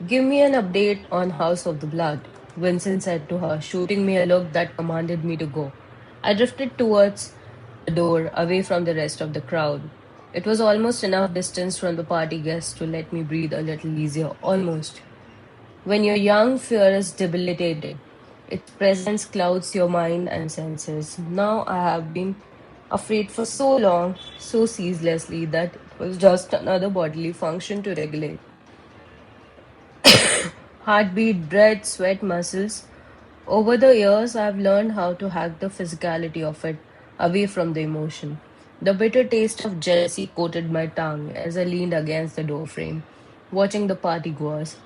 Give me an update on House of the Blood, Vincent said to her, shooting me a look that commanded me to go. I drifted towards the door, away from the rest of the crowd. It was almost enough distance from the party guests to let me breathe a little easier, almost. When you're young, fear is debilitating. Its presence clouds your mind and senses. Now I have been afraid for so long, so ceaselessly, that it was just another bodily function to regulate. Heartbeat, breath, sweat, muscles. Over the years, I've learned how to hack the physicality of it away from the emotion. The bitter taste of jealousy coated my tongue as I leaned against the doorframe, watching the party goers.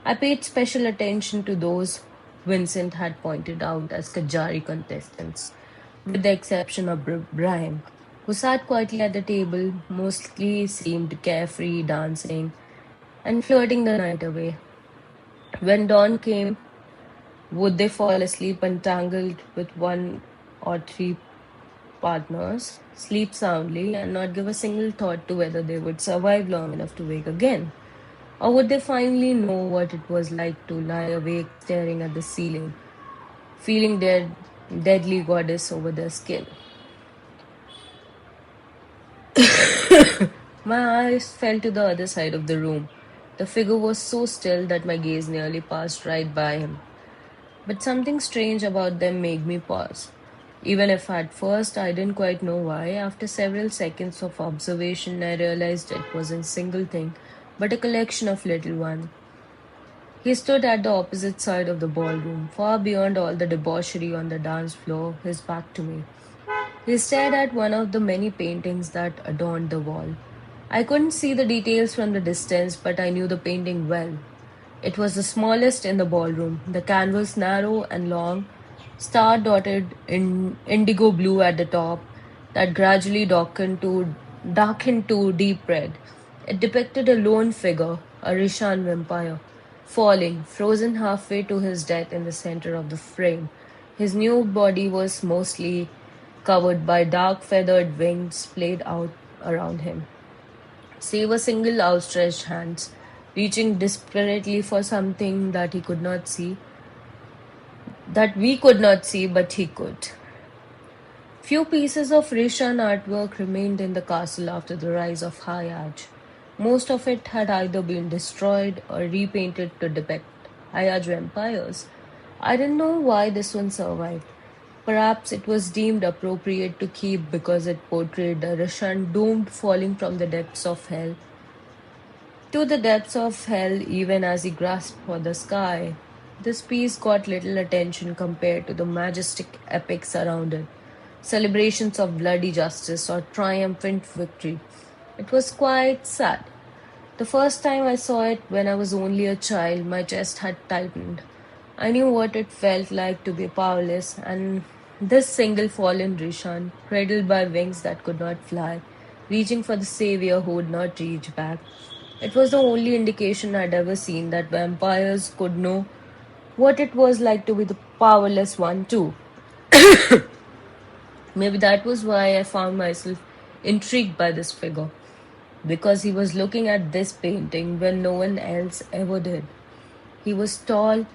I paid special attention to those Vincent had pointed out as Kajari contestants, with the exception of Brian, who sat quietly at the table, mostly seemed carefree, dancing and flirting the night away. When dawn came, would they fall asleep entangled with one or three partners, sleep soundly, and not give a single thought to whether they would survive long enough to wake again? Or would they finally know what it was like to lie awake staring at the ceiling, feeling their deadly goddess over their skin? My eyes fell to the other side of the room. The figure was so still that my gaze nearly passed right by him. But something strange about them made me pause. Even if at first I didn't quite know why, after several seconds of observation, I realized it wasn't a single thing, but a collection of little ones. He stood at the opposite side of the ballroom, far beyond all the debauchery on the dance floor, his back to me. He stared at one of the many paintings that adorned the wall. I couldn't see the details from the distance, but I knew the painting well. It was the smallest in the ballroom, the canvas narrow and long, star dotted in indigo blue at the top, that gradually darkened to deep red. It depicted a lone figure, a Rishan vampire, falling, frozen halfway to his death in the center of the frame. His nude body was mostly covered by dark feathered wings played out around him, save a single outstretched hand, reaching desperately for something that he could not see, that we could not see, but he could. Few pieces of Rishan artwork remained in the castle after the rise of Hayaj. Most of it had either been destroyed or repainted to depict Hayaj vampires. I didn't know why this one survived. Perhaps it was deemed appropriate to keep because it portrayed a Rishan doomed falling from the depths of hell to the depths of hell even as he grasped for the sky. This piece got little attention compared to the majestic epics around it, celebrations of bloody justice or triumphant victory. It was quite sad. The first time I saw it when I was only a child, my chest had tightened. I knew what it felt like to be powerless, and this single fallen Rishan, cradled by wings that could not fly, reaching for the savior who would not reach back. It was the only indication I'd ever seen that vampires could know what it was like to be the powerless one, too. Maybe that was why I found myself intrigued by this figure, because he was looking at this painting when no one else ever did. He was tall,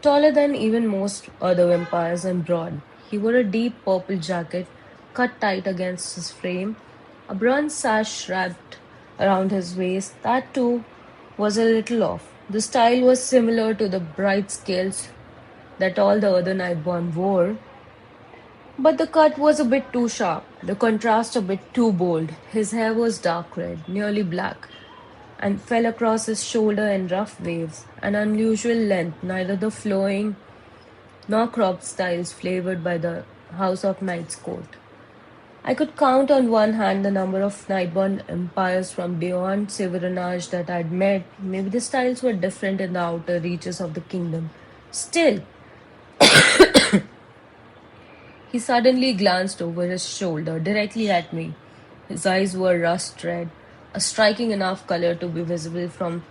taller than even most other vampires, and broad. He wore a deep purple jacket cut tight against his frame, a bronze sash wrapped around his waist. That too was a little off. The style was similar to the bright scales that all the other Nightborn wore, but the cut was a bit too sharp, the contrast a bit too bold. His hair was dark red, nearly black, and fell across his shoulder in rough waves, an unusual length, neither the flowing nor cropped styles flavored by the House of Knight's court. I could count on one hand the number of Nightborn empires from beyond Severanage that I'd met. Maybe the styles were different in the outer reaches of the kingdom. Still, he suddenly glanced over his shoulder directly at me. His eyes were rust red, a striking enough color to be visible from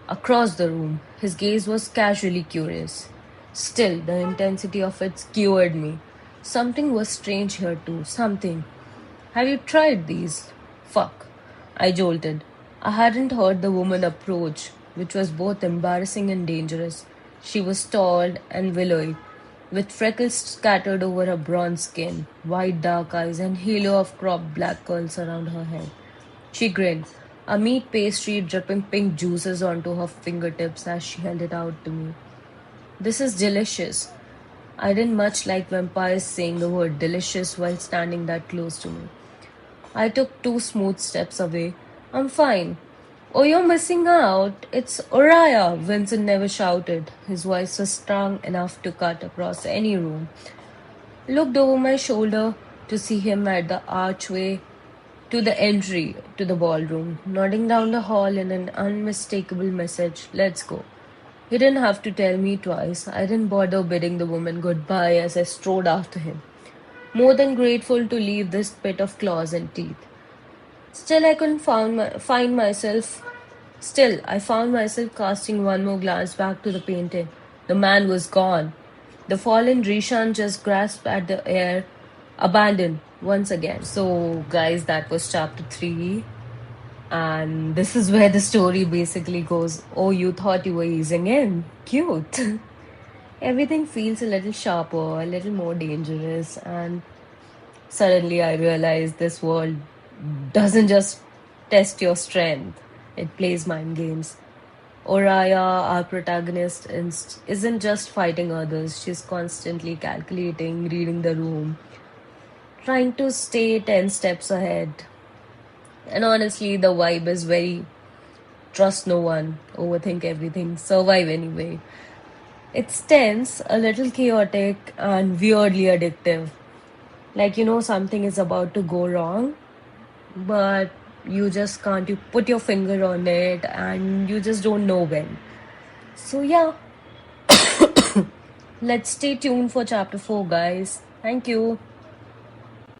across the room. His gaze was casually curious. Still, the intensity of it skewered me. Something was strange here too. Something. Have you tried these? Fuck. I jolted. I hadn't heard the woman approach. which was both embarrassing and dangerous. She was tall and willowy, with freckles scattered over her bronze skin, wide dark eyes, and halo of cropped black curls around her head. She grinned, a meat pastry dripping pink juices onto her fingertips as she held it out to me. This is delicious. I didn't much like vampires saying the word delicious while standing that close to me. I took two smooth steps away. I'm fine. Oh, you're missing out. It's Uriah, Vincent never shouted. His voice was strong enough to cut across any room. Looked over my shoulder to see him at the archway to the entry to the ballroom, nodding down the hall in an unmistakable message, let's go. He didn't have to tell me twice. I didn't bother bidding the woman goodbye as I strode after him, more than grateful to leave this pit of claws and teeth. Still, I couldn't find myself. Still, I found myself casting one more glance back to the painting. The man was gone. The fallen Rishan just grasped at the air, abandoned once again. So, guys, that was chapter 3. And this is where the story basically goes. Oh, you thought you were easing in? Cute. Everything feels a little sharper, a little more dangerous, and suddenly I realized this world doesn't just test your strength, it plays mind games. Oraya, our protagonist, isn't just fighting others, she's constantly calculating, reading the room, trying to stay 10 steps ahead. And honestly, the vibe is very trust no one, overthink everything, survive anyway. It's tense, a little chaotic, and weirdly addictive. Like, something is about to go wrong, but you just can't. You put your finger on it and you just don't know when. So, yeah, let's stay tuned for chapter 4, guys. Thank you.